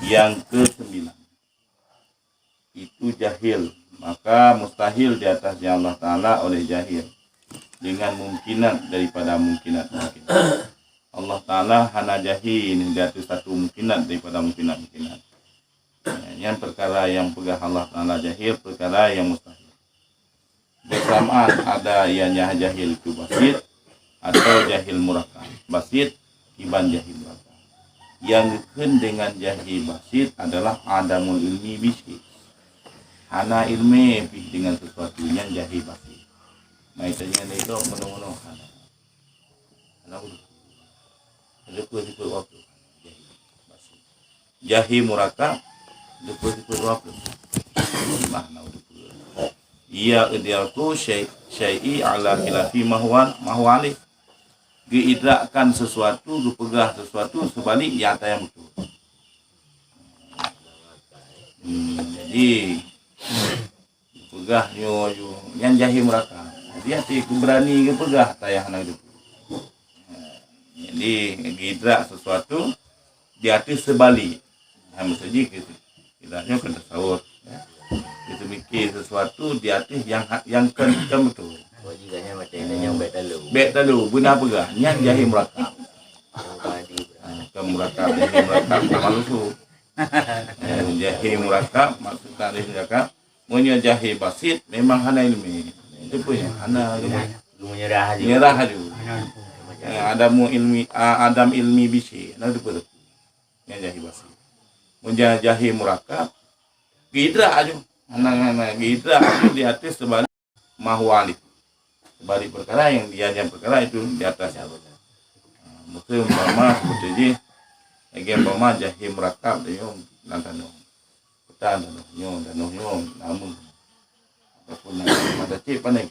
Yang ke-9 itu jahil, maka mustahil di atasnya Allah Ta'ala oleh jahil dengan mungkinat daripada mungkinat. Allah Ta'ala hana jahil di atas satu mungkinat daripada mungkinat. Yang perkara yang pegah Allah Ta'ala jahil, perkara yang mustahil. Bersamaan ada ianya jahil itu basit atau jahil murakab. Basit iban jahil murakab. Yang dengan jahil basit adalah adamul ilmi bisyik. Hana ilmi dengan sesuatu yang jahil basit. Maksudnya itu menung-menung hana. Hana udah. Lepas waktu. Jahil murakab. Lepas waktu. Mana udah. Ia idraku syai'i ala khilafi mahwali. Diidrakkan sesuatu, dipegah sesuatu sebalik nyata yang betul. Jadi pegah yang jahil mereka. Jadi hati berani ke pegah tayah nak itu. Jadi idrak sesuatu di hati sebalik. Maksudnya idraknya kena tasawur. Kita mikir sesuatu di atas yang kan betul. Oh jiganya macam yang baik talu benar pegah yang jahil murakab. Murakab jahil murakab sama lusu. Jahil murakab maksud tarikh murakab. Punya jahil basit memang hana ilmi. Itu punya hana menyerah aja. Adam ilmi bisi. Nah itu betul. Yang jahil basit. Punya jahil murakab gidra aja. Anak-anak gidra aja di atas sebalik mahwali. Sebalik perkara yang perkara itu di atas. Mesti umpama seperti ini. Lagi umpama jahil murakab dia lantan petan nyong namun apapun ada cip pandai